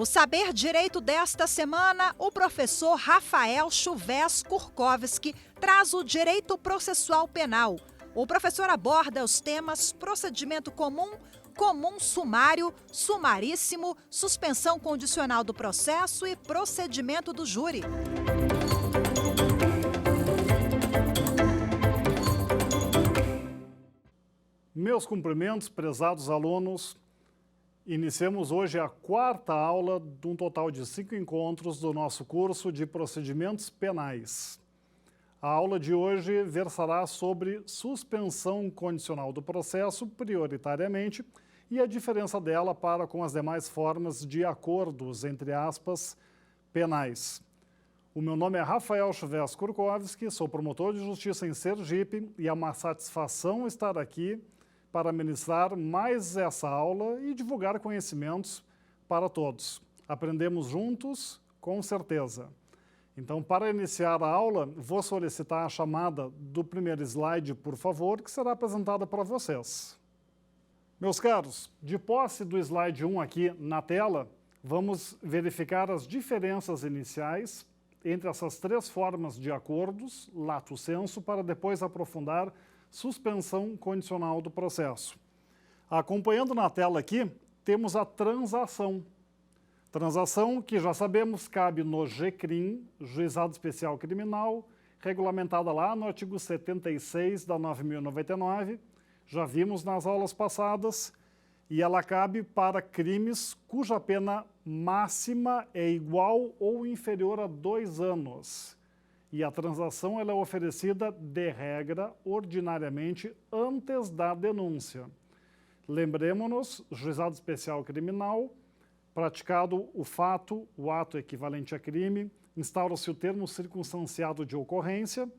No Saber Direito desta semana, o professor Rafael Chuvez Kurkowski traz o direito processual penal. O professor aborda os temas procedimento comum, comum sumário, sumaríssimo, suspensão condicional do processo e procedimento do júri. Meus cumprimentos, prezados alunos. Iniciamos hoje a quarta aula de um total de 5 encontros do nosso curso de procedimentos penais. A aula de hoje versará sobre suspensão condicional do processo, prioritariamente, e a diferença dela para com as demais formas de acordos, entre aspas, penais. O meu nome é Rafael Chuvez Kurkowski, sou promotor de justiça em Sergipe e é uma satisfação estar aqui para ministrar mais essa aula e divulgar conhecimentos para todos. Aprendemos juntos, com certeza. Então, para iniciar a aula, vou solicitar a chamada do primeiro slide, por favor, que será apresentada para vocês. Meus caros, de posse do slide 1 aqui na tela, vamos verificar as diferenças iniciais entre essas 3 formas de acordos, lato sensu, para depois aprofundar suspensão condicional do processo. Acompanhando na tela aqui, temos a transação. Transação que já sabemos cabe no GCRIM, Juizado Especial Criminal, regulamentada lá no artigo 76 da 9.099, já vimos nas aulas passadas, e ela cabe para crimes cuja pena máxima é igual ou inferior a 2 anos. E a transação ela é oferecida, de regra, ordinariamente, antes da denúncia. Lembremos-nos, Juizado Especial Criminal, praticado o fato, o ato equivalente a crime, instaura-se o termo circunstanciado de ocorrência,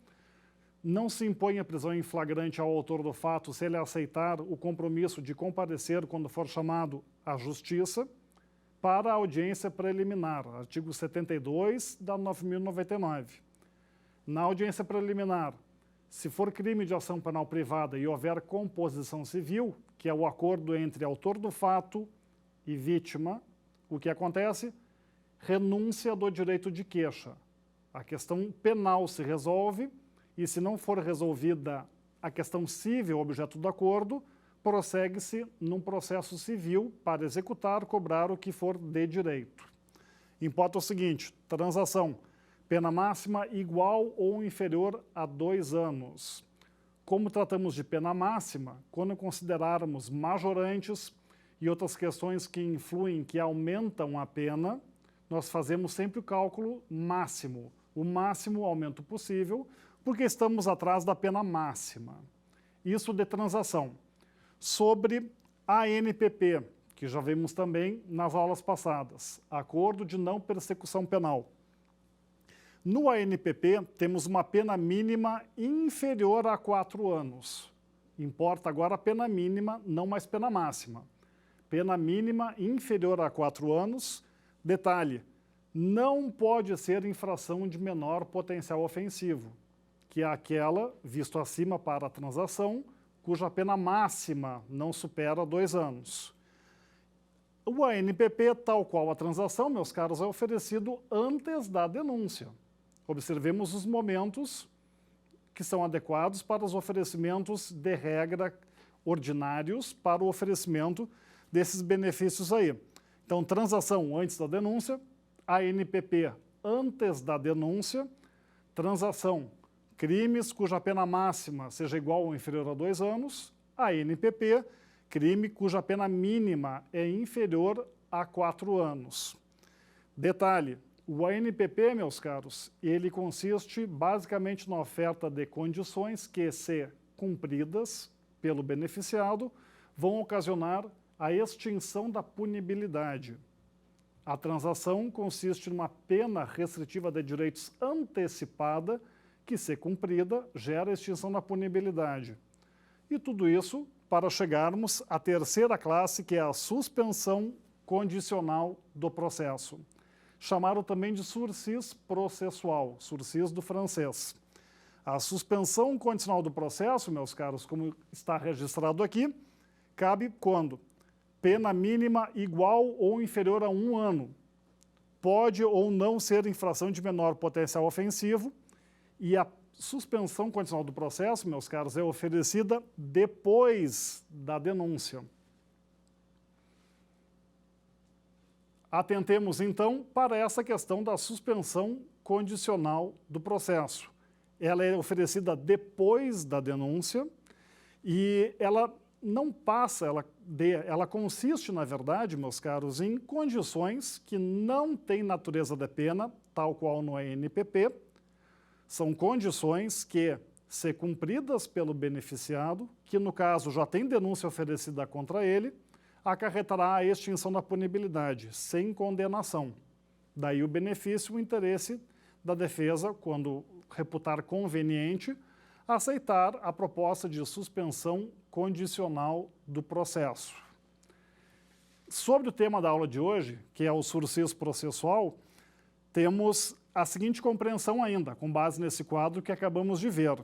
não se impõe a prisão em flagrante ao autor do fato se ele aceitar o compromisso de comparecer quando for chamado à justiça, para a audiência preliminar, artigo 72 da 9.099. Na audiência preliminar, se for crime de ação penal privada e houver composição civil, que é o acordo entre autor do fato e vítima, o que acontece? Renúncia do direito de queixa. A questão penal se resolve e, se não for resolvida a questão civil, objeto do acordo, prossegue-se num processo civil para executar, cobrar o que for de direito. Importa o seguinte, transação. Pena máxima igual ou inferior a 2 anos. Como tratamos de pena máxima, quando considerarmos majorantes e outras questões que influem, que aumentam a pena, nós fazemos sempre o cálculo máximo. O máximo aumento possível, porque estamos atrás da pena máxima. Isso de transação. Sobre a ANPP, que já vimos também nas aulas passadas, Acordo de Não Persecução Penal. No ANPP, temos uma pena mínima inferior a 4 anos. Importa agora a pena mínima, não mais pena máxima. Pena mínima inferior a 4 anos. Detalhe, não pode ser infração de menor potencial ofensivo, que é aquela, visto acima para a transação, cuja pena máxima não supera 2 anos. O ANPP, tal qual a transação, meus caros, é oferecido antes da denúncia. Observemos os momentos que são adequados para os oferecimentos de regra ordinários para o oferecimento desses benefícios aí. Então, transação antes da denúncia, ANPP antes da denúncia, transação crimes cuja pena máxima seja igual ou inferior a 2 anos, ANPP, crime cuja pena mínima é inferior a 4 anos. Detalhe, o ANPP, meus caros, ele consiste basicamente na oferta de condições que, se cumpridas pelo beneficiado, vão ocasionar a extinção da punibilidade. A transação consiste numa pena restritiva de direitos antecipada que, se cumprida, gera a extinção da punibilidade. E tudo isso para chegarmos à terceira classe, que é a suspensão condicional do processo. Chamaram também de sursis processual, sursis do francês. A suspensão condicional do processo, meus caros, como está registrado aqui, cabe quando? Pena mínima igual ou inferior a 1 ano. pode ou não ser infração de menor potencial ofensivo e a suspensão condicional do processo, meus caros, é oferecida depois da denúncia. Atentemos, então, para essa questão da suspensão condicional do processo. Ela é oferecida depois da denúncia e ela não passa, ela consiste, na verdade, meus caros, em condições que não têm natureza de pena, tal qual no ANPP. São condições que, se cumpridas pelo beneficiado, que no caso já tem denúncia oferecida contra ele, acarretará a extinção da punibilidade, sem condenação. Daí o benefício, o interesse da defesa, quando reputar conveniente, aceitar a proposta de suspensão condicional do processo. Sobre o tema da aula de hoje, que é o sursis processual, temos a seguinte compreensão ainda, com base nesse quadro que acabamos de ver.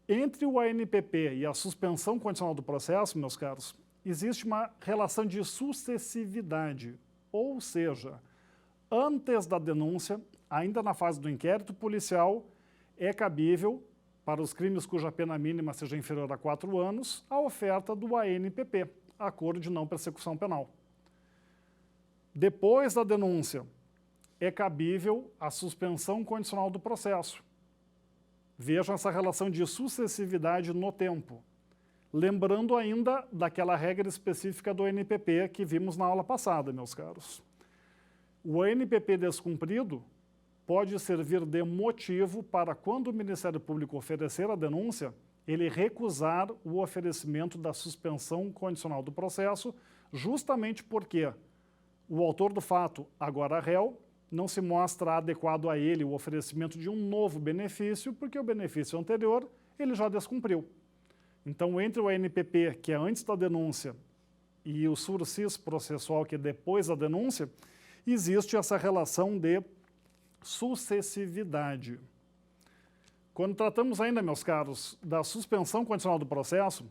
Entre o ANPP e a suspensão condicional do processo, meus caros, existe uma relação de sucessividade, ou seja, antes da denúncia, ainda na fase do inquérito policial, é cabível, para os crimes cuja pena mínima seja inferior a 4 anos, a oferta do ANPP, Acordo de Não Persecução Penal. Depois da denúncia, é cabível a suspensão condicional do processo. Vejam essa relação de sucessividade no tempo. Lembrando ainda daquela regra específica do ANPP que vimos na aula passada, meus caros. O ANPP descumprido pode servir de motivo para, quando o Ministério Público oferecer a denúncia, ele recusar o oferecimento da suspensão condicional do processo, justamente porque o autor do fato, agora réu, não se mostra adequado a ele o oferecimento de um novo benefício, porque o benefício anterior ele já descumpriu. Então, entre o ANPP, que é antes da denúncia, e o sursis processual, que é depois da denúncia, existe essa relação de sucessividade. Quando tratamos ainda, meus caros, da suspensão condicional do processo,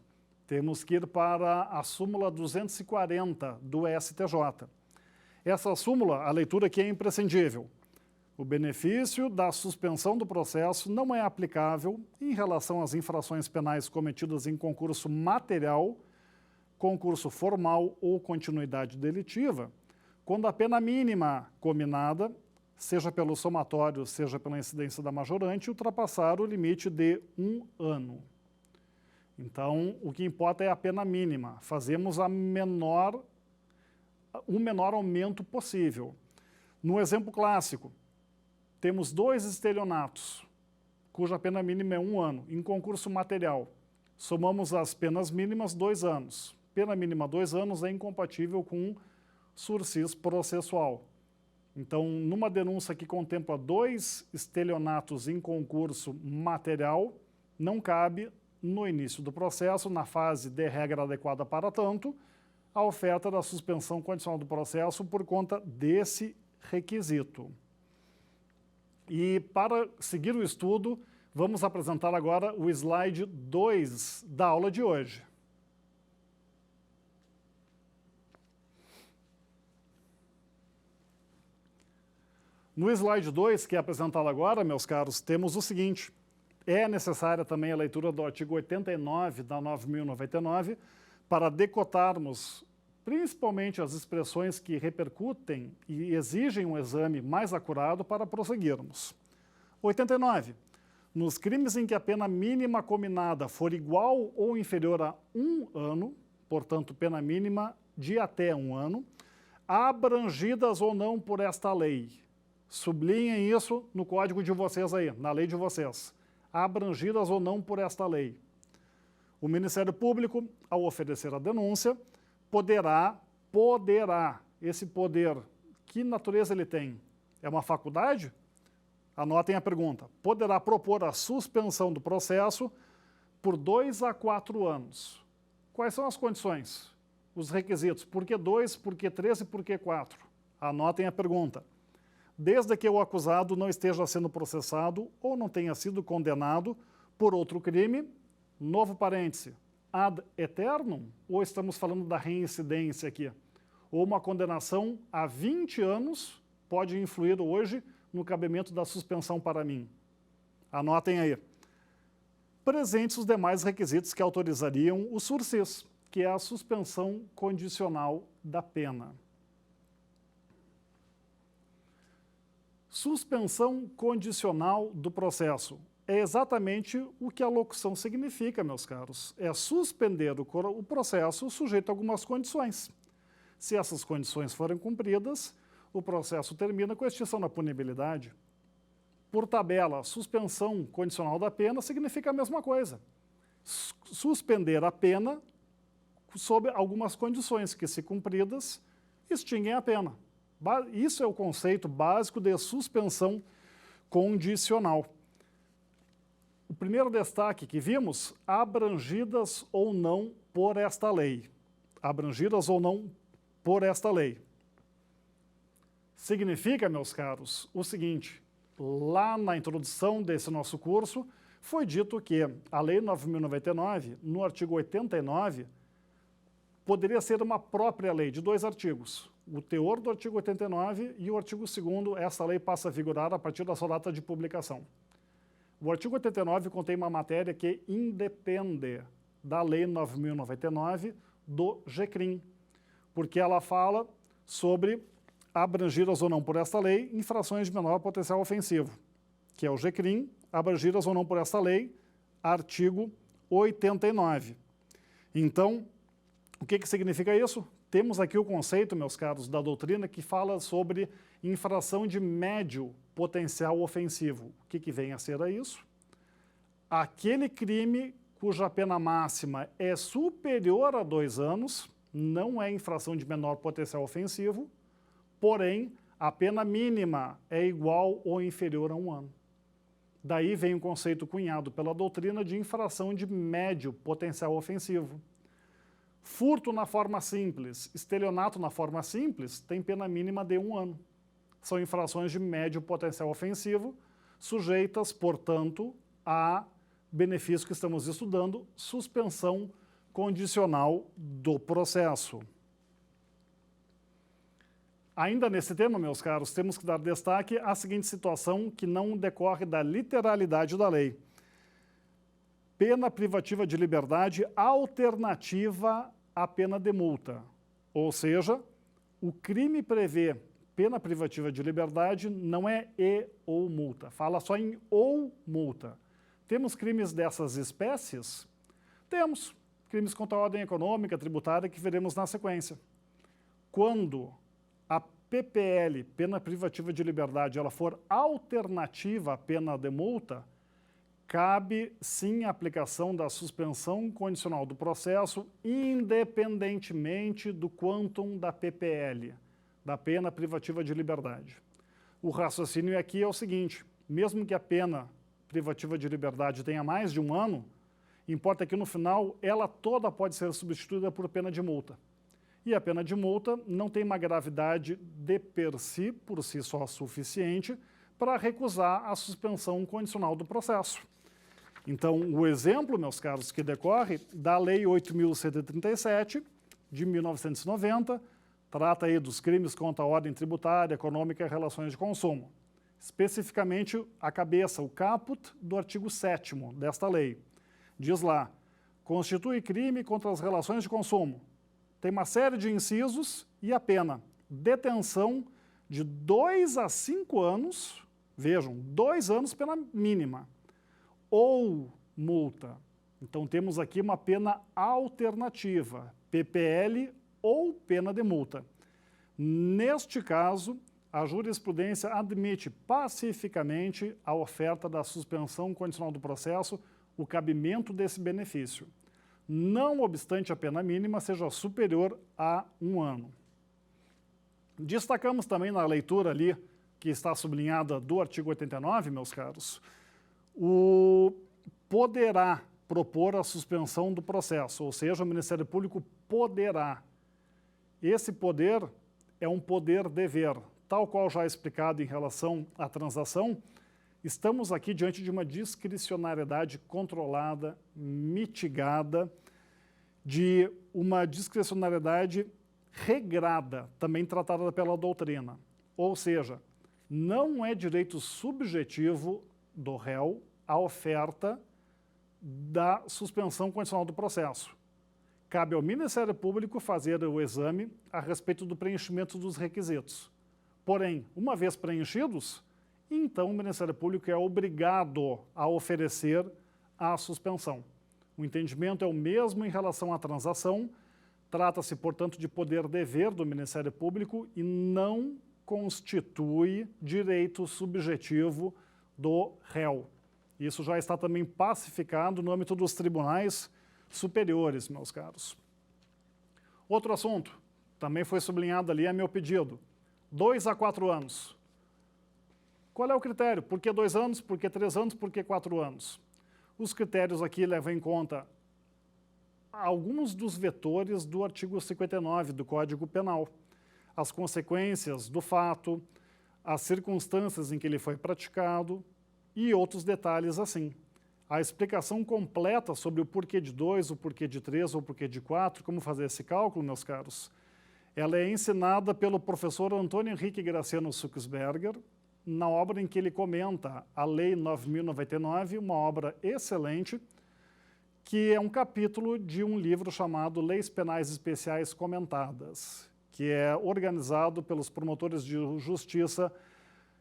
temos que ir para a súmula 240 do STJ. Essa súmula, a leitura aqui é imprescindível. O benefício da suspensão do processo não é aplicável em relação às infrações penais cometidas em concurso material, concurso formal ou continuidade delitiva, quando a pena mínima combinada, seja pelo somatório, seja pela incidência da majorante, ultrapassar o limite de 1 ano. Então, o que importa é a pena mínima. Fazemos o menor aumento possível. No exemplo clássico, temos 2 estelionatos, cuja pena mínima é 1 ano, em concurso material. Somamos as penas mínimas 2 anos. Pena mínima 2 anos é incompatível com sursis processual. Então, numa denúncia que contempla 2 estelionatos em concurso material, não cabe, no início do processo, na fase de regra adequada para tanto, a oferta da suspensão condicional do processo por conta desse requisito. E para seguir o estudo, vamos apresentar agora o slide 2 da aula de hoje. No slide 2, que é apresentado agora, meus caros, temos o seguinte. É necessária também a leitura do artigo 89 da 9.099 para decotarmos principalmente as expressões que repercutem e exigem um exame mais acurado para prosseguirmos. 89. Nos crimes em que a pena mínima combinada for igual ou inferior a 1 ano, portanto, pena mínima de até 1 ano, abrangidas ou não por esta lei. Sublinhem isso no código de vocês aí, na lei de vocês. Abrangidas ou não por esta lei. O Ministério Público, ao oferecer a denúncia, poderá, esse poder, que natureza ele tem? É uma faculdade? Anotem a pergunta. Poderá propor a suspensão do processo por 2 a 4 anos. Quais são as condições? Os requisitos. Por que 2, por que 3 e por que 4? Anotem a pergunta. Desde que o acusado não esteja sendo processado ou não tenha sido condenado por outro crime, novo parêntese, ad eternum, ou estamos falando da reincidência aqui, ou uma condenação a 20 anos pode influir hoje no cabimento da suspensão para mim? Anotem aí. Presentes os demais requisitos que autorizariam o sursis, que é a suspensão condicional da pena. Suspensão condicional do processo. É exatamente o que a locução significa, meus caros. É suspender o processo sujeito a algumas condições. Se essas condições forem cumpridas, o processo termina com extinção da punibilidade. Por tabela, suspensão condicional da pena significa a mesma coisa. Suspender a pena sob algumas condições que, se cumpridas, extinguem a pena. Isso é o conceito básico de suspensão condicional. O primeiro destaque que vimos, abrangidas ou não por esta lei. Abrangidas ou não por esta lei. Significa, meus caros, o seguinte: lá na introdução desse nosso curso, foi dito que a Lei 9.099, no artigo 89, poderia ser uma própria lei de 2 artigos. O teor do artigo 89 e o artigo 2º, essa lei passa a vigorar a partir da sua data de publicação. O artigo 89 contém uma matéria que independe da Lei 9.099 do GCRIM, porque ela fala sobre abrangidas ou não por esta lei infrações de menor potencial ofensivo, que é o GCRIM, abrangidas ou não por esta lei, artigo 89. Então, o que significa isso? Temos aqui o conceito, meus caros, da doutrina que fala sobre infração de médio potencial ofensivo. O que vem a ser isso? Aquele crime cuja pena máxima é superior a 2 anos, não é infração de menor potencial ofensivo, porém, a pena mínima é igual ou inferior a 1 ano. Daí vem o conceito cunhado pela doutrina de infração de médio potencial ofensivo. Furto na forma simples, estelionato na forma simples, tem pena mínima de 1 ano. São infrações de médio potencial ofensivo, sujeitas, portanto, a benefício que estamos estudando, suspensão condicional do processo. Ainda nesse tema, meus caros, temos que dar destaque à seguinte situação que não decorre da literalidade da lei. Pena privativa de liberdade alternativa à pena de multa. Ou seja, o crime prevê pena privativa de liberdade, não é e ou multa. Fala só em ou multa. Temos crimes dessas espécies? Temos. Crimes contra a ordem econômica, tributária, que veremos na sequência. Quando a PPL, pena privativa de liberdade, ela for alternativa à pena de multa, cabe sim a aplicação da suspensão condicional do processo, independentemente do quantum da PPL, da pena privativa de liberdade. O raciocínio aqui é o seguinte: mesmo que a pena privativa de liberdade tenha mais de 1 ano, importa que no final ela toda pode ser substituída por pena de multa. E a pena de multa não tem uma gravidade de per si, por si só suficiente, para recusar a suspensão condicional do processo. Então, o exemplo, meus caros, que decorre da Lei 8.137, de 1990, trata aí dos crimes contra a ordem tributária, econômica e relações de consumo. Especificamente, a cabeça, o caput do artigo 7º desta lei. Diz lá: constitui crime contra as relações de consumo. Tem uma série de incisos e a pena: detenção de 2 a 5 anos, vejam, 2 anos pena mínima, ou multa. Então temos aqui uma pena alternativa, PPL ou pena de multa. Neste caso, a jurisprudência admite pacificamente a oferta da suspensão condicional do processo, o cabimento desse benefício, não obstante a pena mínima seja superior a 1 ano. Destacamos também na leitura ali, que está sublinhada do artigo 89, meus caros, o poderá propor a suspensão do processo, ou seja, o Ministério Público poderá. Esse poder é um poder-dever, tal qual já explicado em relação à transação. Estamos aqui diante de uma discricionariedade controlada, mitigada, de uma discricionariedade regrada, também tratada pela doutrina. Ou seja, não é direito subjetivo do réu a oferta da suspensão condicional do processo. Cabe ao Ministério Público fazer o exame a respeito do preenchimento dos requisitos. Porém, uma vez preenchidos, então o Ministério Público é obrigado a oferecer a suspensão. O entendimento é o mesmo em relação à transação. Trata-se, portanto, de poder-dever do Ministério Público e não constitui direito subjetivo do réu. Isso já está também pacificado no âmbito dos tribunais superiores, meus caros. Outro assunto, também foi sublinhado ali a meu pedido, 2 a 4 anos. Qual é o critério? Por que 2 anos? Por que 3 anos? Por que 4 anos? Os critérios aqui levam em conta alguns dos vetores do artigo 59 do Código Penal. As consequências do fato, as circunstâncias em que ele foi praticado e outros detalhes assim. A explicação completa sobre o porquê de 2, o porquê de 3 ou o porquê de 4, como fazer esse cálculo, meus caros, ela é ensinada pelo professor Antônio Henrique Graciano Suchsberger, na obra em que ele comenta a Lei 9.099, uma obra excelente, que é um capítulo de um livro chamado Leis Penais Especiais Comentadas, que é organizado pelos promotores de justiça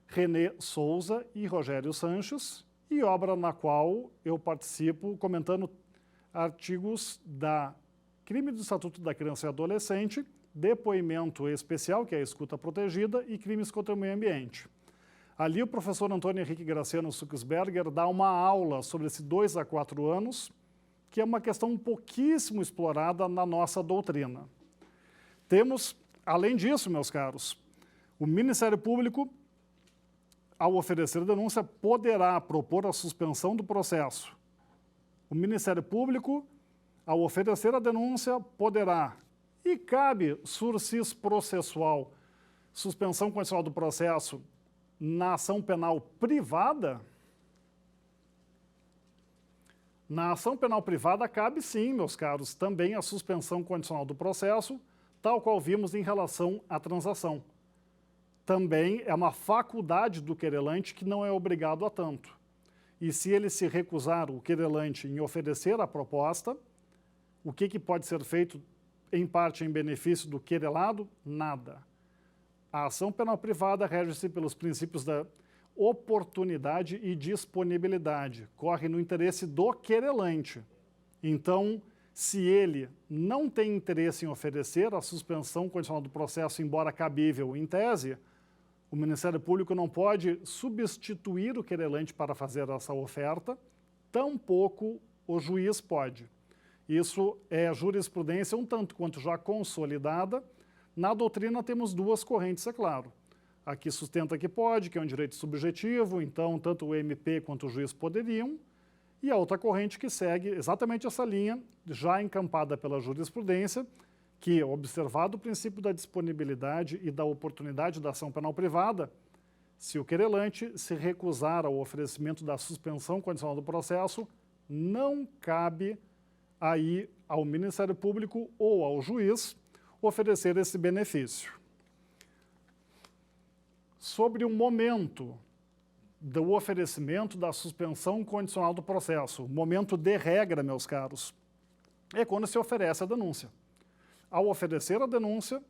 René Souza e Rogério Sanches, e obra na qual eu participo comentando artigos da crime do Estatuto da Criança e Adolescente, depoimento especial, que é a escuta protegida, e crimes contra o meio ambiente. Ali o professor Antônio Henrique Graciano Suchsberger dá uma aula sobre esse 2 a 4 anos, que é uma questão pouquíssimo explorada na nossa doutrina. Temos, além disso, meus caros, o Ministério Público, ao oferecer a denúncia, poderá propor a suspensão do processo. O Ministério Público, ao oferecer a denúncia, poderá, e cabe sursis processual, suspensão condicional do processo na ação penal privada? Na ação penal privada cabe sim, meus caros, também a suspensão condicional do processo, tal qual vimos em relação à transação. Também é uma faculdade do querelante que não é obrigado a tanto. E se ele se recusar, o querelante, em oferecer a proposta, o que pode ser feito em parte em benefício do querelado? Nada. A ação penal privada rege-se pelos princípios da oportunidade e disponibilidade. Corre no interesse do querelante. Então, se ele não tem interesse em oferecer a suspensão condicional do processo, embora cabível em tese, o Ministério Público não pode substituir o querelante para fazer essa oferta, tampouco o juiz pode. Isso é jurisprudência um tanto quanto já consolidada. Na doutrina temos 2 correntes, é claro. A que sustenta que pode, que é um direito subjetivo, então tanto o MP quanto o juiz poderiam, e a outra corrente que segue exatamente essa linha, já encampada pela jurisprudência, que, observado o princípio da disponibilidade e da oportunidade da ação penal privada, se o querelante se recusar ao oferecimento da suspensão condicional do processo, não cabe aí ao Ministério Público ou ao juiz oferecer esse benefício. Sobre o momento do oferecimento da suspensão condicional do processo, momento de regra, meus caros, é quando se oferece a denúncia. Ao oferecer a denúncia,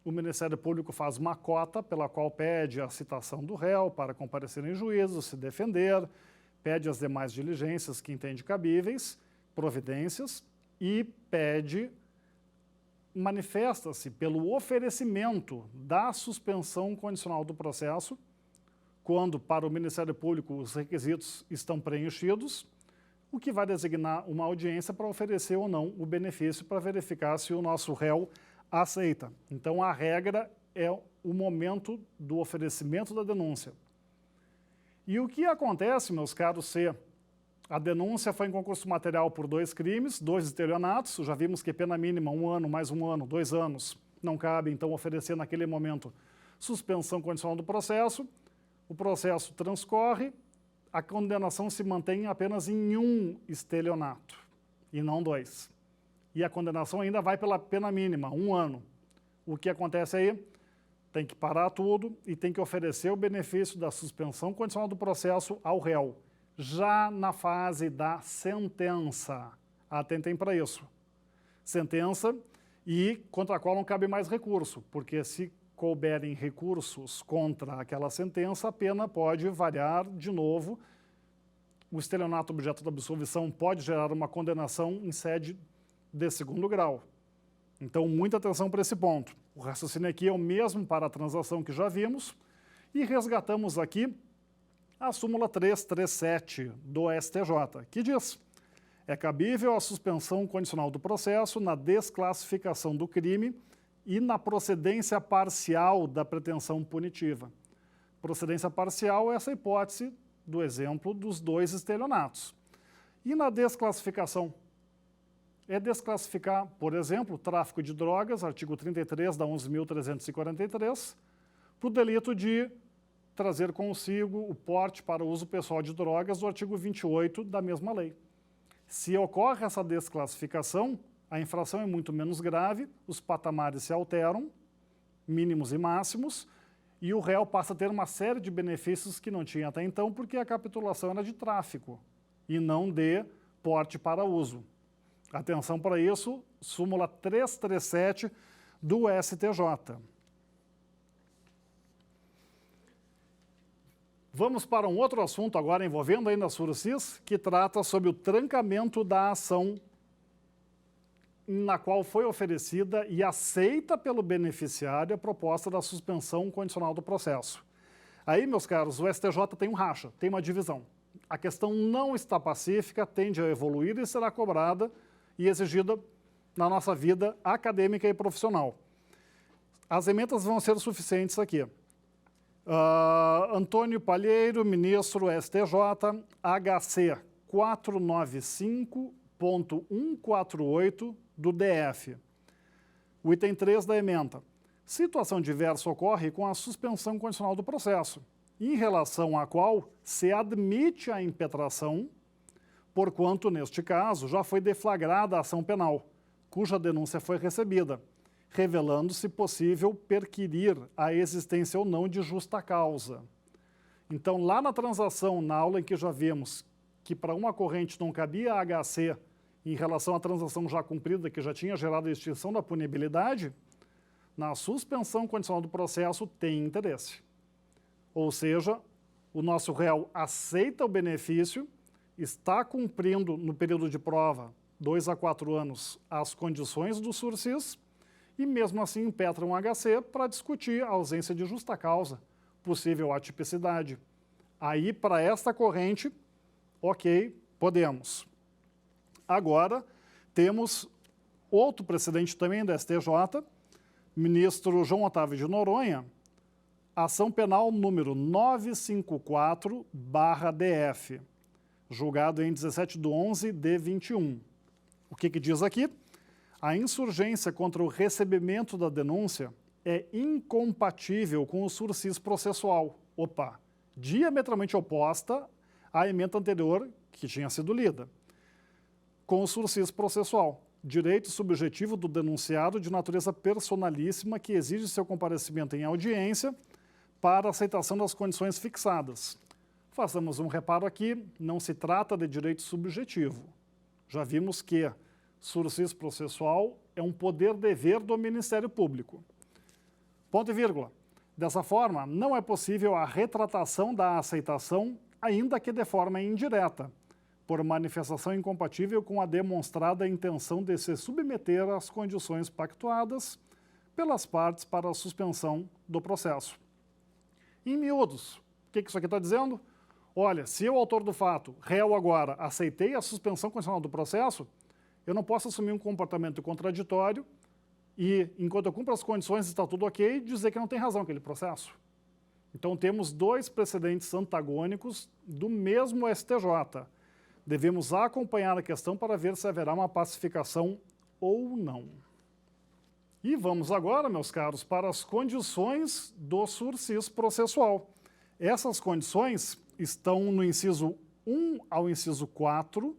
o Ministério Público faz uma cota pela qual pede a citação do réu para comparecer em juízo, se defender, pede as demais diligências que entende cabíveis, providências, e manifesta-se pelo oferecimento da suspensão condicional do processo, quando para o Ministério Público os requisitos estão preenchidos, o que vai designar uma audiência para oferecer ou não o benefício para verificar se o nosso réu aceita. Então, a regra é o momento do oferecimento da denúncia. E o que acontece, meus caros, se a denúncia foi em concurso material por 2 crimes, 2 estelionatos, já vimos que pena mínima 1 ano mais 1 ano, 2 anos, não cabe, então, oferecer naquele momento suspensão condicional do processo, o processo transcorre, a condenação se mantém apenas em 1 estelionato, e não 2. E a condenação ainda vai pela pena mínima, 1 ano. O que acontece aí? Tem que parar tudo e tem que oferecer o benefício da suspensão condicional do processo ao réu, já na fase da sentença. Atentem para isso. Sentença e contra a qual não cabe mais recurso, porque se couberem recursos contra aquela sentença, a pena pode variar de novo. O estelionato objeto da absolvição pode gerar uma condenação em sede de segundo grau. Então, muita atenção para esse ponto. O raciocínio aqui é o mesmo para a transação que já vimos e resgatamos aqui a súmula 337 do STJ, que diz: é cabível a suspensão condicional do processo na desclassificação do crime e na procedência parcial da pretensão punitiva. Procedência parcial é essa hipótese do exemplo dos 2 estelionatos. E na desclassificação? É desclassificar, por exemplo, tráfico de drogas, artigo 33 da 11.343, para o delito de trazer consigo o porte para uso pessoal de drogas, do artigo 28 da mesma lei. Se ocorre essa desclassificação, a infração é muito menos grave, os patamares se alteram, mínimos e máximos, e o réu passa a ter uma série de benefícios que não tinha até então, porque a capitulação era de tráfico e não de porte para uso. Atenção para isso, súmula 337 do STJ. Vamos para um outro assunto agora envolvendo ainda a sursis, que trata sobre o trancamento da ação na qual foi oferecida e aceita pelo beneficiário a proposta da suspensão condicional do processo. Aí, meus caros, o STJ tem um racha, tem uma divisão. A questão não está pacífica, tende a evoluir e será cobrada e exigida na nossa vida acadêmica e profissional. As emendas vão ser suficientes aqui. Antônio Palheiro, ministro STJ, HC 495.148 do DF. O item 3 da ementa. Situação diversa ocorre com a suspensão condicional do processo, em relação à qual se admite a impetração, porquanto, neste caso, já foi deflagrada a ação penal, cuja denúncia foi recebida, revelando-se possível perquirir a existência ou não de justa causa. Então, lá na transação, na aula em que já vimos que para uma corrente não cabia a HC em relação à transação já cumprida, que já tinha gerado a extinção da punibilidade, na suspensão condicional do processo tem interesse. Ou seja, o nosso réu aceita o benefício, está cumprindo no período de prova, 2 a 4 anos, as condições do sursis e mesmo assim impetra um HC para discutir a ausência de justa causa, possível atipicidade. Aí, para esta corrente, ok, podemos. Agora, temos outro precedente também da STJ, ministro João Otávio de Noronha, ação penal número 954/DF, julgado em 17/11/21. O que diz aqui? A insurgência contra o recebimento da denúncia é incompatível com o sursis processual. Opa, diametralmente oposta à ementa anterior que tinha sido lida. Com o sursis processual, direito subjetivo do denunciado de natureza personalíssima que exige seu comparecimento em audiência para aceitação das condições fixadas. Façamos um reparo aqui, não se trata de direito subjetivo. Já vimos que sursis processual é um poder-dever do Ministério Público. Ponto e vírgula. Dessa forma, não é possível a retratação da aceitação, ainda que de forma indireta, por manifestação incompatível com a demonstrada intenção de se submeter às condições pactuadas pelas partes para a suspensão do processo. Em miúdos, o que isso aqui está dizendo? Olha, se eu, autor do fato, réu agora, aceitei a suspensão condicional do processo, eu não posso assumir um comportamento contraditório e, enquanto eu cumpro as condições, está tudo ok, dizer que não tem razão aquele processo. Então, temos 2 precedentes antagônicos do mesmo STJ. Devemos acompanhar a questão para ver se haverá uma pacificação ou não. E vamos agora, meus caros, para as condições do sursis processual. Essas condições estão no inciso 1 ao inciso 4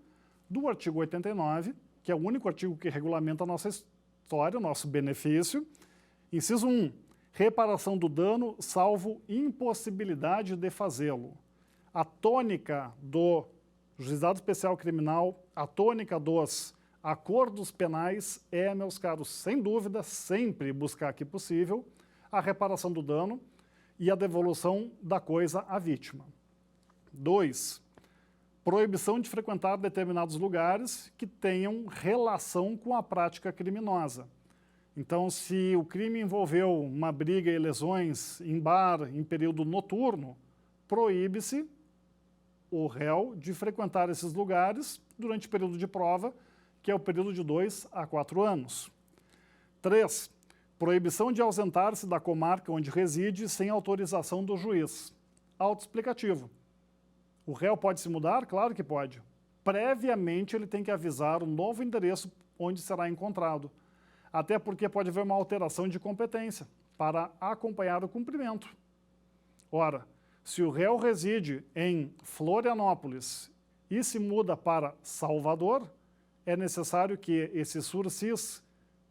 do artigo 89, que é o único artigo que regulamenta a nossa história, o nosso benefício. Inciso 1. reparação do dano, salvo impossibilidade de fazê-lo. A tônica do Juizado Especial Criminal, a tônica dos acordos penais é, meus caros, sem dúvida, sempre buscar que possível, a reparação do dano e a devolução da coisa à vítima. 2. Proibição de frequentar determinados lugares que tenham relação com a prática criminosa. Então, se o crime envolveu uma briga e lesões em bar em período noturno, proíbe-se o réu de frequentar esses lugares durante o período de prova, que é o período de 2 a 4 anos. 3. Proibição de ausentar-se da comarca onde reside sem autorização do juiz. Autoexplicativo. O réu pode se mudar? Claro que pode. Previamente, ele tem que avisar o novo endereço onde será encontrado. Até porque pode haver uma alteração de competência para acompanhar o cumprimento. Ora, se o réu reside em Florianópolis e se muda para Salvador, é necessário que esse sursis,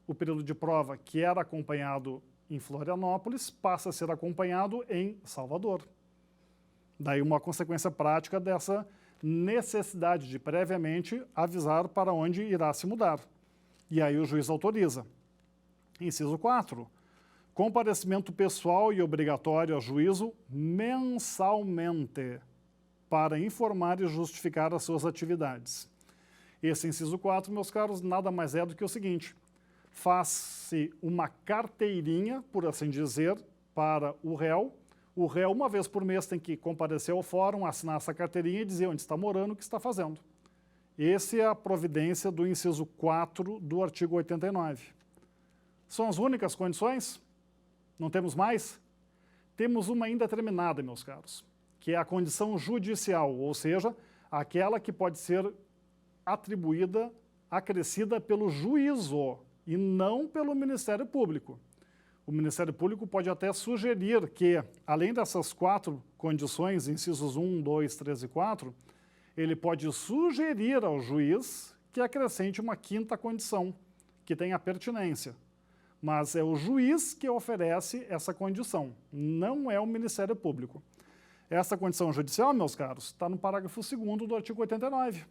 o período de prova que era acompanhado em Florianópolis, passe a ser acompanhado em Salvador. Daí uma consequência prática dessa necessidade de previamente avisar para onde irá se mudar. E aí o juiz autoriza. Inciso 4. Comparecimento pessoal e obrigatório a juízo mensalmente para informar e justificar as suas atividades. Esse inciso 4, meus caros, nada mais é do que o seguinte: faz-se uma carteirinha, por assim dizer, para o réu. O réu, uma vez por mês, tem que comparecer ao fórum, assinar essa carteirinha e dizer onde está morando, o que está fazendo. Essa é a providência do inciso 4 do artigo 89. São as únicas condições? Não temos mais? Temos uma indeterminada, meus caros, que é a condição judicial, ou seja, aquela que pode ser atribuída, acrescida pelo juízo e não pelo Ministério Público. O Ministério Público pode até sugerir que, além dessas 4 condições, incisos 1, 2, 3 e 4, ele pode sugerir ao juiz que acrescente uma 5ª condição, que tenha pertinência. Mas é o juiz que oferece essa condição, não é o Ministério Público. Essa condição judicial, meus caros, está no parágrafo 2º do artigo 89,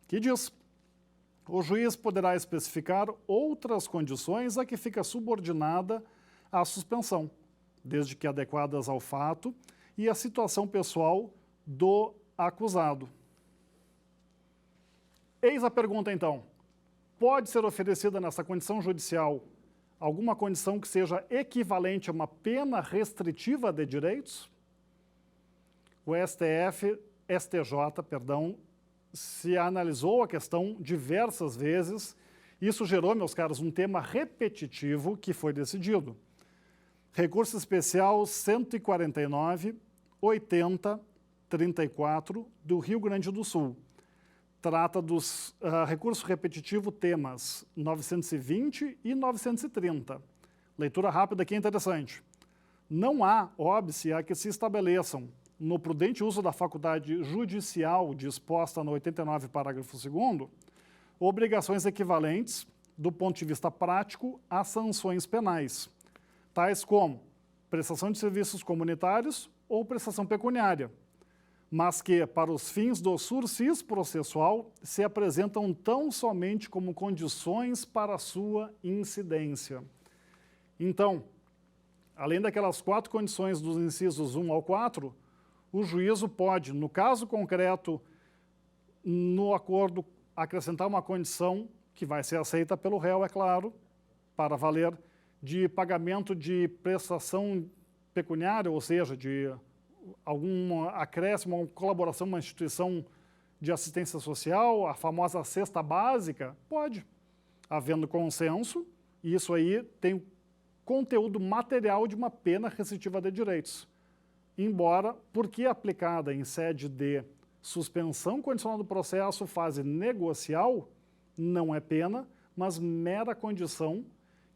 que diz: o juiz poderá especificar outras condições a que fica subordinada a suspensão, desde que adequadas ao fato e à situação pessoal do acusado. Eis a pergunta, então. Pode ser oferecida nessa condição judicial alguma condição que seja equivalente a uma pena restritiva de direitos? O STJ, se analisou a questão diversas vezes. Isso gerou, meus caros, um tema repetitivo que foi decidido. Recurso especial 149/80/34 do Rio Grande do Sul. Trata dos recurso repetitivo temas 920 e 930. Leitura rápida aqui é interessante. Não há óbice a que se estabeleçam, no prudente uso da faculdade judicial disposta no 89, parágrafo 2º, obrigações equivalentes, do ponto de vista prático, a sanções penais, tais como prestação de serviços comunitários ou prestação pecuniária, mas que, para os fins do sursis processual, se apresentam tão somente como condições para a sua incidência. Então, além daquelas 4 condições dos incisos 1 ao 4, o juízo pode, no caso concreto, no acordo, acrescentar uma condição que vai ser aceita pelo réu, é claro, para valer, de pagamento de prestação pecuniária, ou seja, de algum acréscimo, uma colaboração, uma instituição de assistência social, a famosa cesta básica, pode, havendo consenso, e isso aí tem conteúdo material de uma pena restritiva de direitos. Embora, porque aplicada em sede de suspensão condicional do processo, fase negocial, não é pena, mas mera condição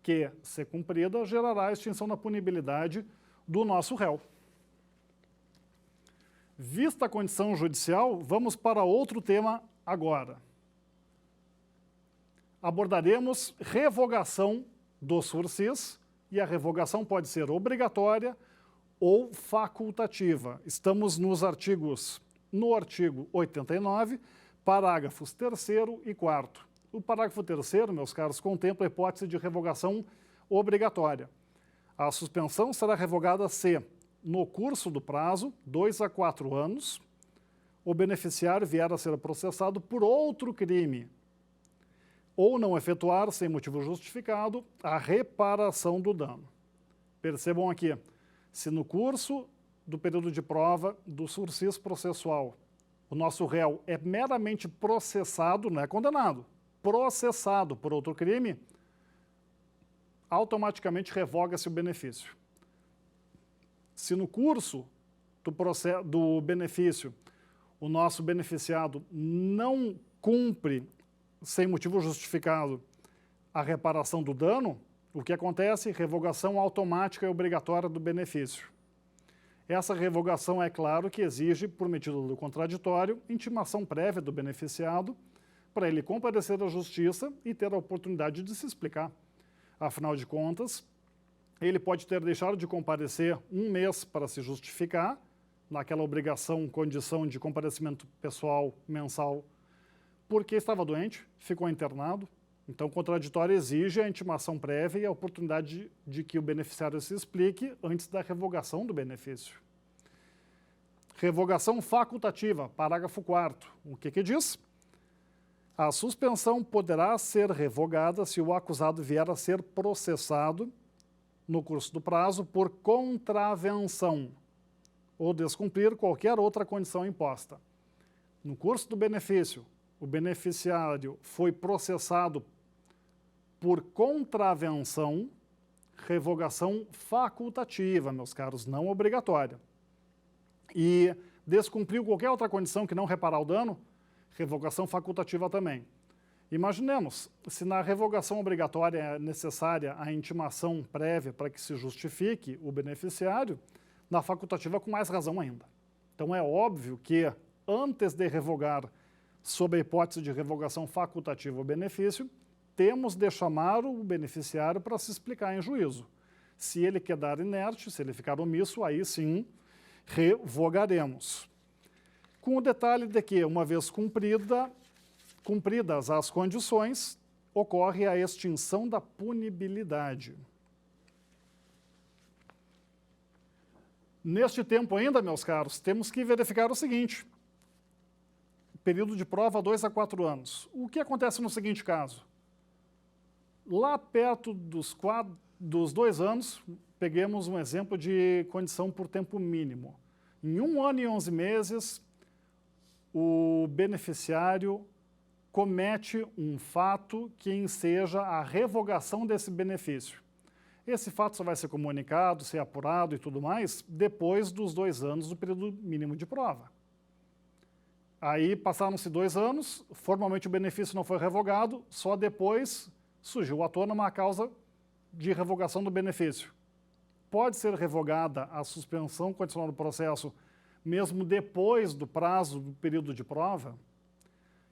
que, se cumprida, gerará a extinção da punibilidade do nosso réu. Vista a condição judicial, vamos para outro tema agora. Abordaremos revogação do sursis e a revogação pode ser obrigatória ou facultativa. Estamos no artigo 89, parágrafos 3º e 4º. O parágrafo 3º, meus caros, contempla a hipótese de revogação obrigatória. A suspensão será revogada se, no curso do prazo, 2 a 4 anos, o beneficiário vier a ser processado por outro crime, ou não efetuar, sem motivo justificado, a reparação do dano. Percebam aqui, se no curso do período de prova do sursis processual, o nosso réu é meramente processado, não é condenado, processado por outro crime, automaticamente revoga-se o benefício. Se no curso do benefício o nosso beneficiado não cumpre, sem motivo justificado, a reparação do dano, o que acontece? Revogação automática e obrigatória do benefício. Essa revogação, é claro, que exige, por medida do contraditório, intimação prévia do beneficiado para ele comparecer à justiça e ter a oportunidade de se explicar. Afinal de contas, ele pode ter deixado de comparecer 1 mês para se justificar, naquela obrigação, condição de comparecimento pessoal mensal, porque estava doente, ficou internado. Então, o contraditório exige a intimação prévia e a oportunidade de que o beneficiário se explique antes da revogação do benefício. Revogação facultativa, parágrafo 4º. O que diz? A suspensão poderá ser revogada se o acusado vier a ser processado no curso do prazo por contravenção ou descumprir qualquer outra condição imposta. No curso do benefício, o beneficiário foi processado por contravenção, revogação facultativa, meus caros, não obrigatória. E descumpriu qualquer outra condição que não reparar o dano, revogação facultativa também. Imaginemos, se na revogação obrigatória é necessária a intimação prévia para que se justifique o beneficiário, na facultativa com mais razão ainda. Então é óbvio que antes de revogar sob a hipótese de revogação facultativa o benefício, temos de chamar o beneficiário para se explicar em juízo. Se ele quedar inerte, se ele ficar omisso, aí sim revogaremos. Com o detalhe de que, uma vez cumpridas as condições, ocorre a extinção da punibilidade. Neste tempo ainda, meus caros, temos que verificar o seguinte: período de prova 2 a 4 anos. O que acontece no seguinte caso? Lá perto dos 2 anos, peguemos um exemplo de condição por tempo mínimo. Em 1 ano e 11 meses, o beneficiário comete um fato que enseja a revogação desse benefício. Esse fato só vai ser comunicado, ser apurado e tudo mais depois dos 2 anos do período mínimo de prova. Aí passaram-se 2 anos, formalmente o benefício não foi revogado, só depois surgiu à tona uma causa de revogação do benefício. Pode ser revogada a suspensão condicional do processo mesmo depois do prazo do período de prova?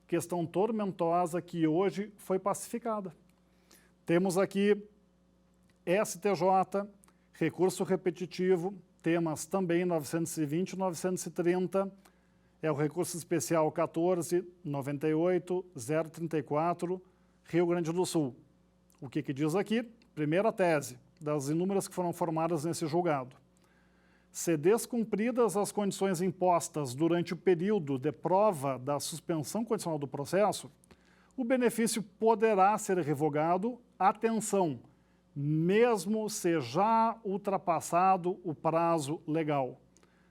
Questão tormentosa que hoje foi pacificada. Temos aqui STJ, recurso repetitivo, temas também 920 e 930, é o recurso especial 14.98.034, Rio Grande do Sul. O que diz aqui? Primeira tese, das inúmeras que foram formadas nesse julgado. Se descumpridas as condições impostas durante o período de prova da suspensão condicional do processo, o benefício poderá ser revogado, atenção, mesmo se já ultrapassado o prazo legal,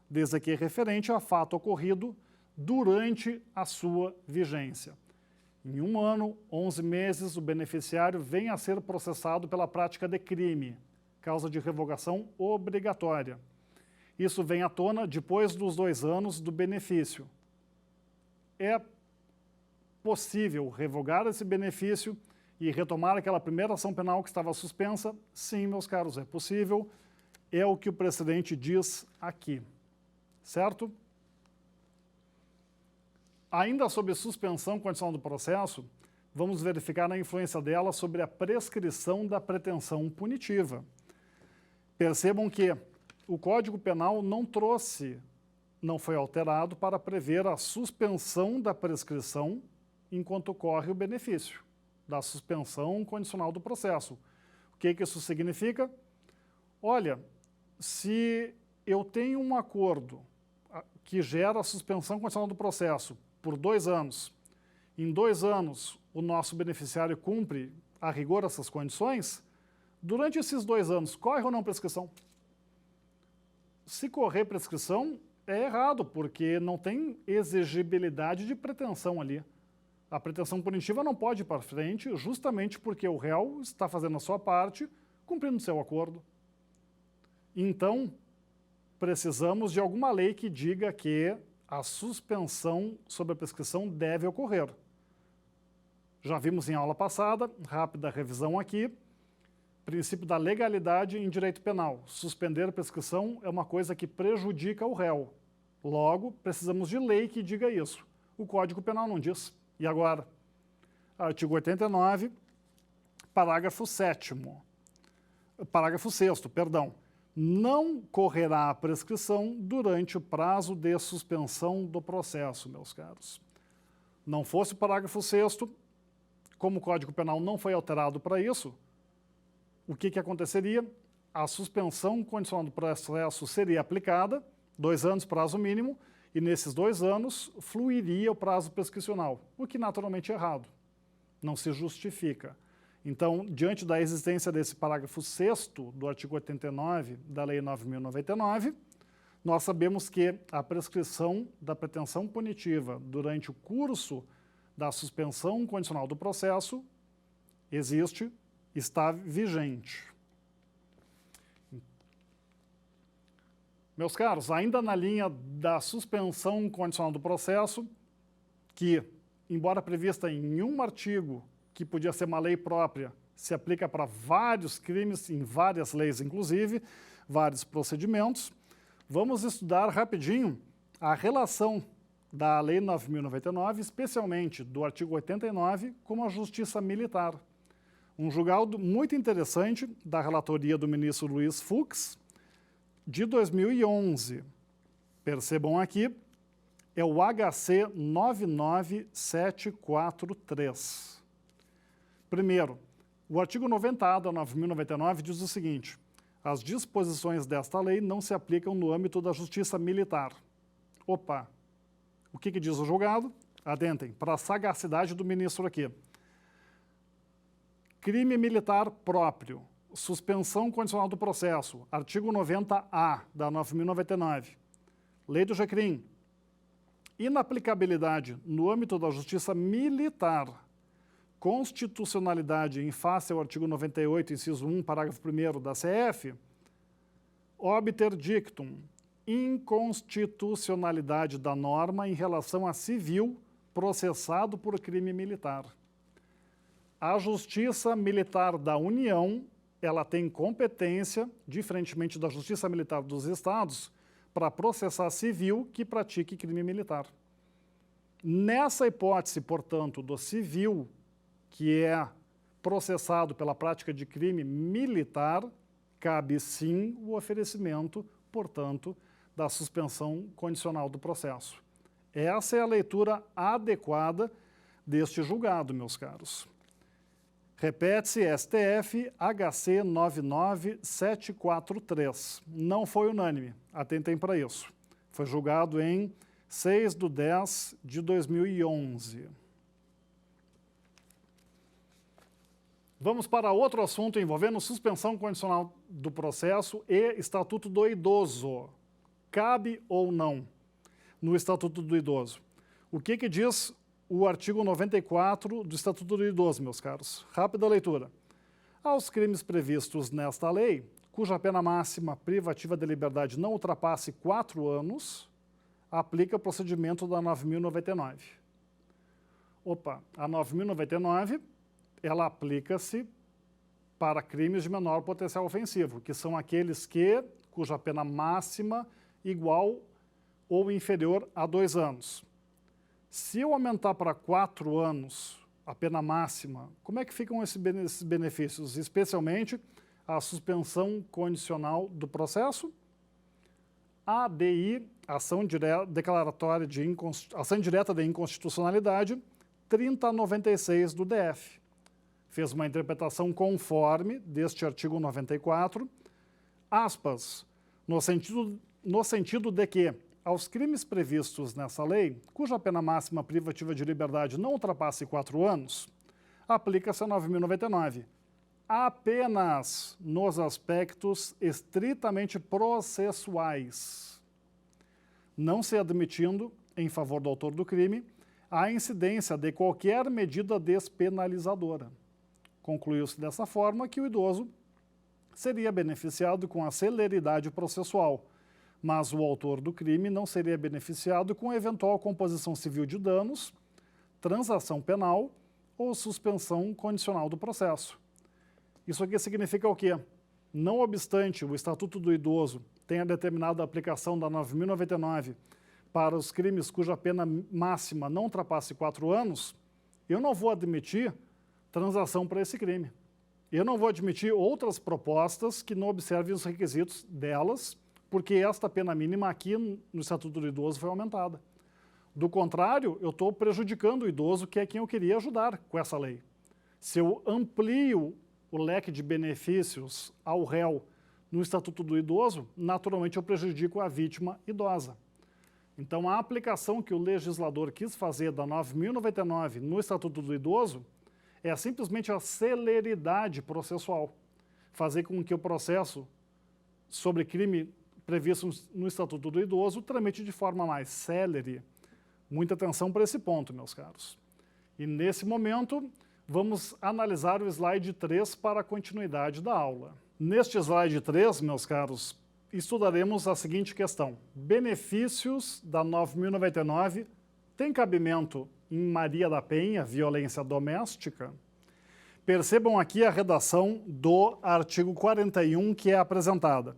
desde que referente a fato ocorrido durante a sua vigência. Em 1 ano, 11 meses, o beneficiário vem a ser processado pela prática de crime, causa de revogação obrigatória. Isso vem à tona depois dos 2 anos do benefício. É possível revogar esse benefício e retomar aquela primeira ação penal que estava suspensa? Sim, meus caros, é possível. É o que o precedente diz aqui, certo? Ainda sobre suspensão condicional do processo, vamos verificar a influência dela sobre a prescrição da pretensão punitiva. Percebam que o Código Penal não foi alterado para prever a suspensão da prescrição enquanto ocorre o benefício da suspensão condicional do processo. O que isso significa? Olha, se eu tenho um acordo que gera a suspensão condicional do processo por 2 anos, em 2 anos o nosso beneficiário cumpre a rigor essas condições, durante esses 2 anos, corre ou não prescrição? Se correr prescrição, é errado, porque não tem exigibilidade de pretensão ali. A pretensão punitiva não pode ir para frente, justamente porque o réu está fazendo a sua parte, cumprindo seu acordo. Então, precisamos de alguma lei que diga que a suspensão sobre a prescrição deve ocorrer. Já vimos em aula passada, rápida revisão aqui, princípio da legalidade em direito penal. Suspender a prescrição é uma coisa que prejudica o réu. Logo, precisamos de lei que diga isso. O Código Penal não diz. E agora? Artigo 89, parágrafo 7º. Parágrafo 6º, perdão. Não correrá a prescrição durante o prazo de suspensão do processo, meus caros. Não fosse o parágrafo 6º, como o Código Penal não foi alterado para isso, o que aconteceria? A suspensão condicional do processo seria aplicada, 2 anos prazo mínimo, e nesses 2 anos fluiria o prazo prescricional, o que naturalmente é errado, não se justifica. Então, diante da existência desse parágrafo 6º do artigo 89 da Lei 9.099, nós sabemos que a prescrição da pretensão punitiva durante o curso da suspensão condicional do processo existe, está vigente. Meus caros, ainda na linha da suspensão condicional do processo, que, embora prevista em um artigo, que podia ser uma lei própria, se aplica para vários crimes, em várias leis inclusive, vários procedimentos, vamos estudar rapidinho a relação da Lei 9.099, especialmente do artigo 89, com a Justiça Militar. Um julgado muito interessante da relatoria do ministro Luiz Fux, de 2011. Percebam aqui, é o HC 99743. Primeiro, o artigo 90A da 9.099 diz o seguinte: as disposições desta lei não se aplicam no âmbito da Justiça Militar. Opa! O que diz o julgado? Atentem, para a sagacidade do ministro aqui. Crime militar próprio, suspensão condicional do processo, artigo 90A da 9.099. Lei do GCRIM. Inaplicabilidade no âmbito da Justiça Militar. Constitucionalidade em face ao artigo 98, inciso 1, parágrafo 1º da CF. Obiter dictum. Inconstitucionalidade da norma em relação a civil processado por crime militar. A Justiça Militar da União, ela tem competência, diferentemente da Justiça Militar dos Estados, para processar civil que pratique crime militar. Nessa hipótese, portanto, do civil que é processado pela prática de crime militar, cabe sim o oferecimento, portanto, da suspensão condicional do processo. Essa é a leitura adequada deste julgado, meus caros. Repete-se STF HC 99743. Não foi unânime, atentem para isso. Foi julgado em 6/10/2011. Vamos para outro assunto envolvendo suspensão condicional do processo e Estatuto do Idoso. Cabe ou não no Estatuto do Idoso? O que diz o artigo 94 do Estatuto do Idoso, meus caros? Rápida leitura. Aos crimes previstos nesta lei, cuja pena máxima privativa de liberdade não ultrapasse 4 anos, aplica o procedimento da 9.099. Opa, a 9.099, ela aplica-se para crimes de menor potencial ofensivo, que são aqueles cuja pena máxima igual ou inferior a 2 anos. Se eu aumentar para 4 anos a pena máxima, como é que ficam esses benefícios? Especialmente a suspensão condicional do processo. ADI, ação declaratória de ação direta de inconstitucionalidade, 3096 do DF. Fez uma interpretação conforme deste artigo 94, aspas, no sentido de que, aos crimes previstos nessa lei, cuja pena máxima privativa de liberdade não ultrapasse 4 anos, aplica-se a 9.099, apenas nos aspectos estritamente processuais, não se admitindo, em favor do autor do crime, a incidência de qualquer medida despenalizadora. Concluiu-se dessa forma que o idoso seria beneficiado com a celeridade processual, mas o autor do crime não seria beneficiado com eventual composição civil de danos, transação penal ou suspensão condicional do processo. Isso aqui significa o quê? Não obstante o Estatuto do Idoso tenha determinado a aplicação da 9.099 para os crimes cuja pena máxima não ultrapasse 4 anos, eu não vou admitir transação para esse crime. Eu não vou admitir outras propostas que não observem os requisitos delas, porque esta pena mínima aqui no Estatuto do Idoso foi aumentada. Do contrário, eu estou prejudicando o idoso, que é quem eu queria ajudar com essa lei. Se eu amplio o leque de benefícios ao réu no Estatuto do Idoso, naturalmente eu prejudico a vítima idosa. Então, a aplicação que o legislador quis fazer da 9.099 no Estatuto do Idoso é simplesmente a celeridade processual. Fazer com que o processo sobre crime previsto no Estatuto do Idoso tramite de forma mais célere. Muita atenção para esse ponto, meus caros. E nesse momento, vamos analisar o slide 3 para a continuidade da aula. Neste slide 3, meus caros, estudaremos a seguinte questão. Benefícios da 9.099 têm cabimento em Maria da Penha, violência doméstica? Percebam aqui a redação do artigo 41 que é apresentada.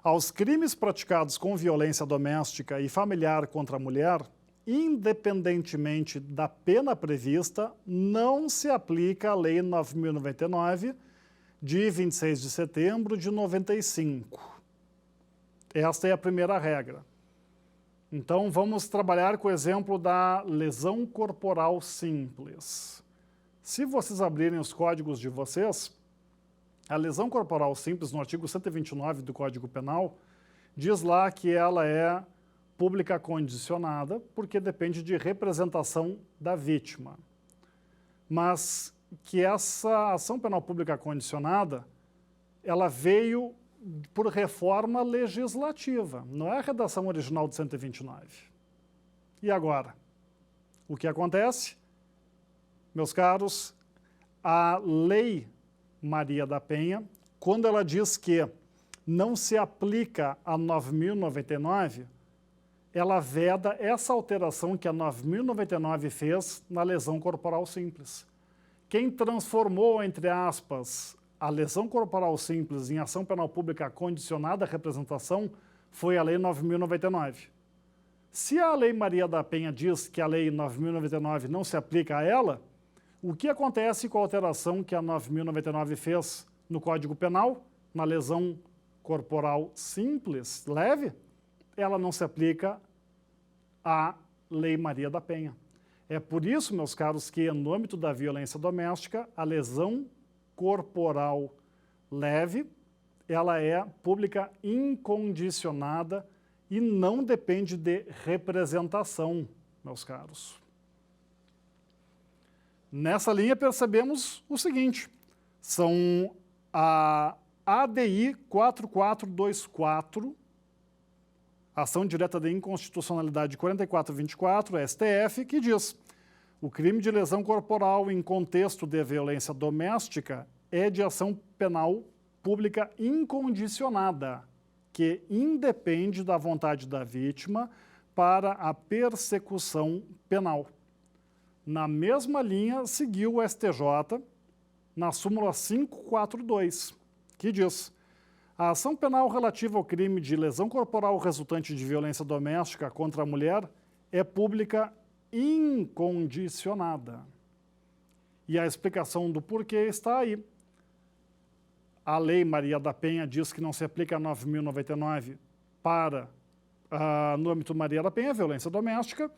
Aos crimes praticados com violência doméstica e familiar contra a mulher, independentemente da pena prevista, não se aplica a Lei 9.099, de 26 de setembro de 95. Esta é a primeira regra. Então, vamos trabalhar com o exemplo da lesão corporal simples. Se vocês abrirem os códigos de vocês, a lesão corporal simples, no artigo 129 do Código Penal, diz lá que ela é pública condicionada, porque depende de representação da vítima. Mas que essa ação penal pública condicionada, ela veio por reforma legislativa, não é a redação original de 129. E agora? O que acontece? Meus caros, a Lei Maria da Penha, quando ela diz que não se aplica a 9.099, ela veda essa alteração que a 9.099 fez na lesão corporal simples. Quem transformou, entre aspas, a lesão corporal simples em ação penal pública condicionada à representação foi a Lei 9.099. Se a Lei Maria da Penha diz que a Lei 9.099 não se aplica a ela, o que acontece com a alteração que a 9.099 fez no Código Penal, na lesão corporal simples, leve? Ela não se aplica à Lei Maria da Penha. É por isso, meus caros, que no âmbito da violência doméstica, a lesão corporal leve, ela é pública incondicionada e não depende de representação, meus caros. Nessa linha percebemos o seguinte, são a ADI 4424, Ação Direta de Inconstitucionalidade 4424, STF, que diz: o crime de lesão corporal em contexto de violência doméstica é de ação penal pública incondicionada, que independe da vontade da vítima para a persecução penal. Na mesma linha, seguiu o STJ na súmula 542, que diz: a ação penal relativa ao crime de lesão corporal resultante de violência doméstica contra a mulher é pública incondicionada. E a explicação do porquê está aí. a Lei Maria da Penha diz que não se aplica a 9.099 para, no âmbito Maria da Penha, violência doméstica.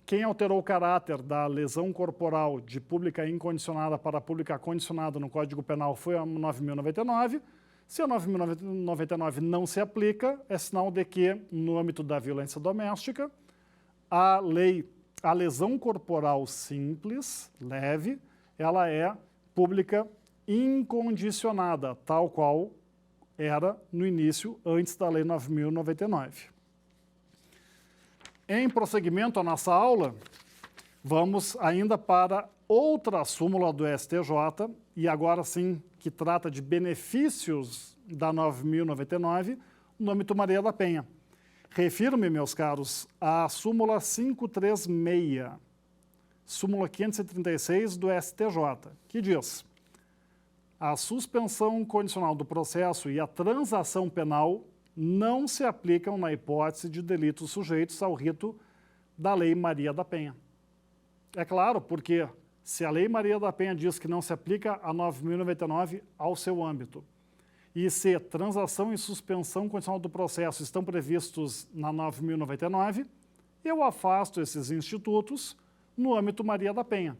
Quem alterou o caráter da lesão corporal de pública incondicionada para pública condicionada no Código Penal foi a 9.099. Se a 9.099 não se aplica, é sinal de que, no âmbito da violência doméstica, a lesão corporal simples, leve, ela é pública incondicionada, tal qual era no início, antes da Lei 9.099. Em prosseguimento à nossa aula, vamos ainda para outra súmula do STJ, e agora sim que trata de benefícios da 9.099 no âmbito Maria da Penha. Refiro-me, meus caros, à súmula 536, súmula 536 do STJ, que diz: a suspensão condicional do processo e a transação penal não se aplicam na hipótese de delitos sujeitos ao rito da Lei Maria da Penha. É claro, porque se a Lei Maria da Penha diz que não se aplica a 9.099 ao seu âmbito, e se transação e suspensão condicional do processo estão previstos na 9.099, eu afasto esses institutos no âmbito Maria da Penha.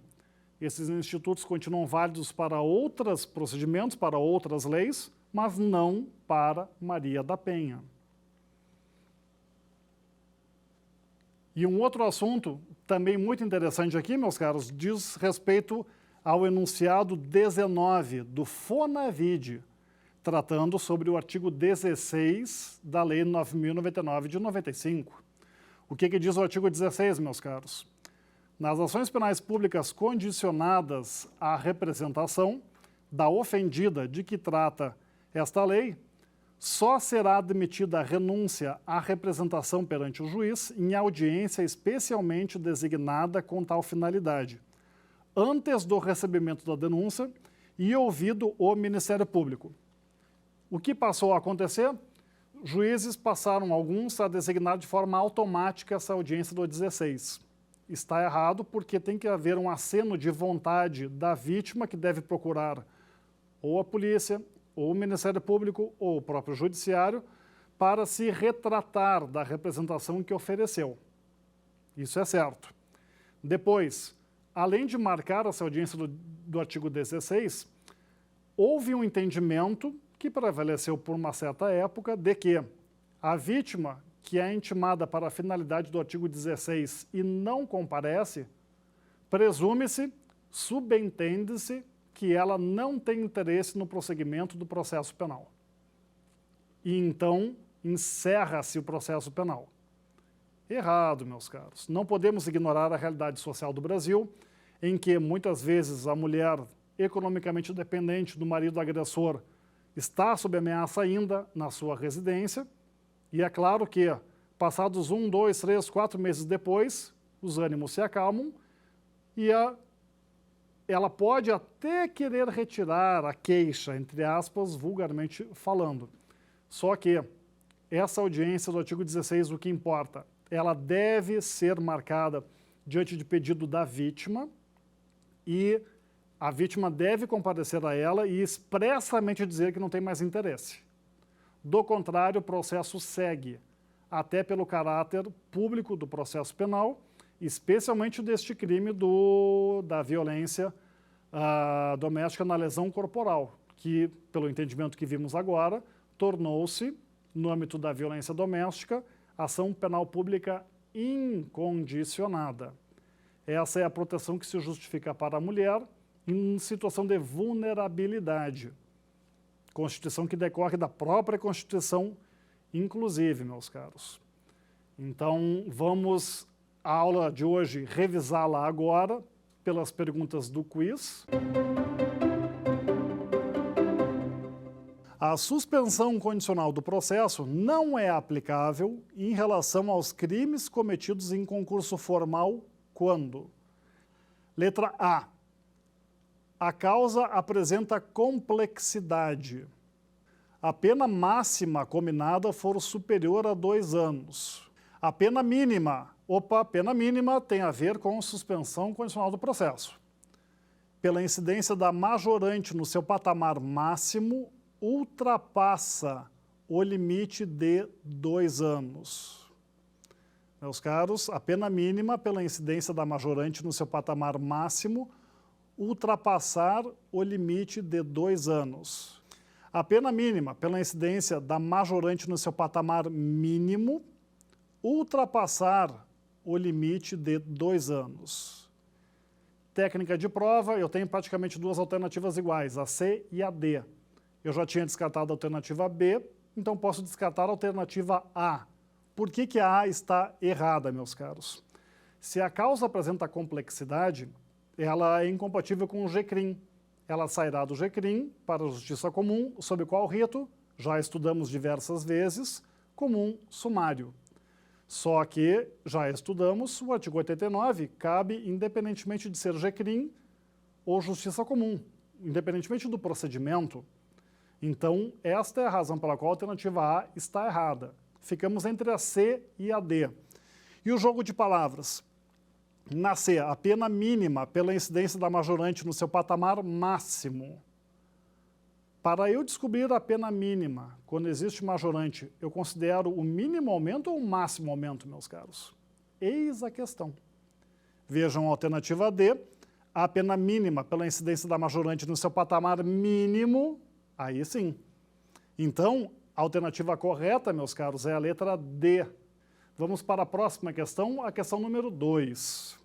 Esses institutos continuam válidos para outros procedimentos, para outras leis, mas não para Maria da Penha. E um outro assunto também muito interessante aqui, meus caros, diz respeito ao enunciado 19 do FONAVID, tratando sobre o artigo 16 da Lei 9.099 de 95. O que diz o artigo 16, meus caros? Nas ações penais públicas condicionadas à representação da ofendida de que trata esta lei, só será admitida a renúncia à representação perante o juiz em audiência especialmente designada com tal finalidade, antes do recebimento da denúncia e ouvido o Ministério Público. O que passou a acontecer? Juízes passaram alguns a designar de forma automática essa audiência do 16. Está errado porque tem que haver um aceno de vontade da vítima que deve procurar ou a polícia, ou o Ministério Público, ou o próprio Judiciário, para se retratar da representação que ofereceu. Isso é certo. Depois, além de marcar essa audiência do artigo 16, houve um entendimento que prevaleceu por uma certa época de que a vítima que é intimada para a finalidade do artigo 16 e não comparece, presume-se, subentende-se que ela não tem interesse no prosseguimento do processo penal. E então encerra-se o processo penal. Errado, meus caros. Não podemos ignorar a realidade social do Brasil, em que muitas vezes a mulher economicamente dependente do marido agressor está sob ameaça ainda na sua residência, e é claro que, passados 1, 2, 3, 4 meses depois, os ânimos se acalmam e ela pode até querer retirar a queixa, entre aspas, vulgarmente falando. Só que essa audiência do artigo 16, o que importa? Ela deve ser marcada diante de pedido da vítima e a vítima deve comparecer a ela e expressamente dizer que não tem mais interesse. Do contrário, o processo segue, até pelo caráter público do processo penal, especialmente deste crime da violência doméstica na lesão corporal, que, pelo entendimento que vimos agora, tornou-se, no âmbito da violência doméstica, ação penal pública incondicionada. Essa é a proteção que se justifica para a mulher em situação de vulnerabilidade. Constituição que decorre da própria Constituição, inclusive, meus caros. Então, vamos, a aula de hoje, revisá-la agora pelas perguntas do quiz. A suspensão condicional do processo não é aplicável em relação aos crimes cometidos em concurso formal quando? Letra A. A causa apresenta complexidade. A pena máxima combinada for superior a 2 anos. A pena mínima. Pena mínima tem a ver com suspensão condicional do processo. Pela incidência da majorante no seu patamar máximo ultrapassa o limite de 2 anos. Meus caros, a pena mínima pela incidência da majorante no seu patamar máximo ultrapassar o limite de 2 anos. A pena mínima pela incidência da majorante no seu patamar mínimo ultrapassar o limite de 2 anos. Técnica de prova, eu tenho praticamente 2 alternativas iguais, a C e a D. Eu já tinha descartado a alternativa B, então posso descartar a alternativa A. Por que a A está errada, meus caros? Se a causa apresenta complexidade, ela é incompatível com o GCRIM. Ela sairá do GCRIM para a Justiça Comum, sob qual rito? Já estudamos diversas vezes, comum sumário. Só que já estudamos, o artigo 89 cabe independentemente de ser GCRIM ou Justiça Comum, independentemente do procedimento. Então, esta é a razão pela qual a alternativa A está errada. Ficamos entre a C e a D. E o jogo de palavras? Na C, a pena mínima pela incidência da majorante no seu patamar máximo. Para eu descobrir a pena mínima, quando existe majorante, eu considero o mínimo aumento ou o máximo aumento, meus caros? Eis a questão. Vejam a alternativa D, a pena mínima pela incidência da majorante no seu patamar mínimo, aí sim. Então, a alternativa correta, meus caros, é a letra D. Vamos para a próxima questão, a questão número 2.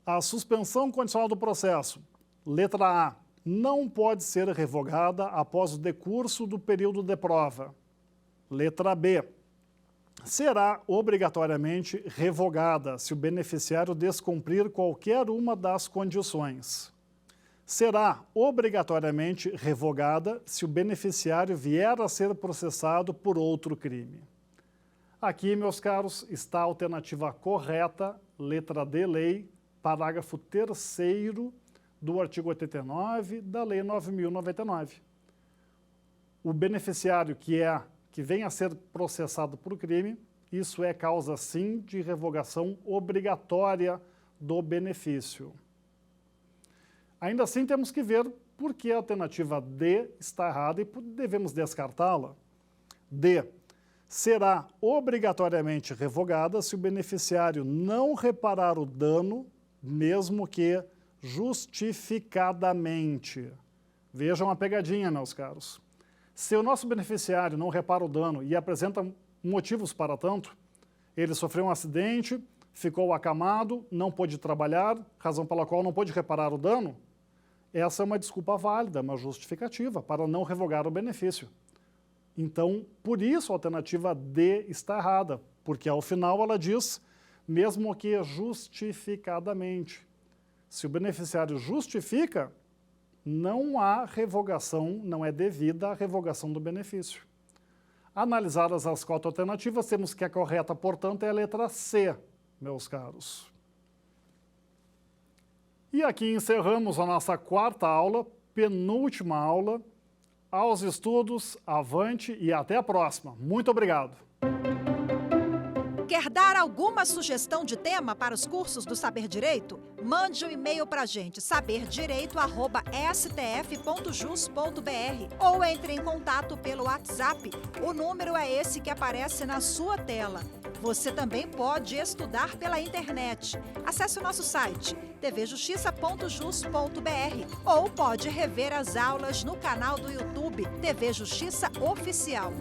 A suspensão condicional do processo, letra A, não pode ser revogada após o decurso do período de prova. Letra B, será obrigatoriamente revogada se o beneficiário descumprir qualquer uma das condições. Será obrigatoriamente revogada se o beneficiário vier a ser processado por outro crime. Aqui, meus caros, está a alternativa correta, letra D, lei, parágrafo 3º do artigo 89 da Lei 9.099. O beneficiário que vem a ser processado por crime, isso é causa, sim, de revogação obrigatória do benefício. Ainda assim, temos que ver por que a alternativa D está errada e devemos descartá-la. D. Será obrigatoriamente revogada se o beneficiário não reparar o dano, mesmo que justificadamente. Vejam a pegadinha, meus caros. Se o nosso beneficiário não repara o dano e apresenta motivos para tanto, ele sofreu um acidente, ficou acamado, não pôde trabalhar, razão pela qual não pôde reparar o dano, essa é uma desculpa válida, uma justificativa para não revogar o benefício. Então, por isso a alternativa D está errada, porque ao final ela diz, mesmo que justificadamente. Se o beneficiário justifica, não há revogação, não é devida a revogação do benefício. Analisadas as 4 alternativas, temos que a correta, portanto, é a letra C, meus caros. E aqui encerramos a nossa 4ª aula, penúltima aula. Aos estudos, avante e até a próxima. Muito obrigado. Quer dar alguma sugestão de tema para os cursos do Saber Direito? Mande um e-mail para a gente, saberdireito@stf.jus.br, ou entre em contato pelo WhatsApp. O número é esse que aparece na sua tela. Você também pode estudar pela internet. Acesse o nosso site tvjustiça.jus.br ou pode rever as aulas no canal do YouTube TV Justiça Oficial.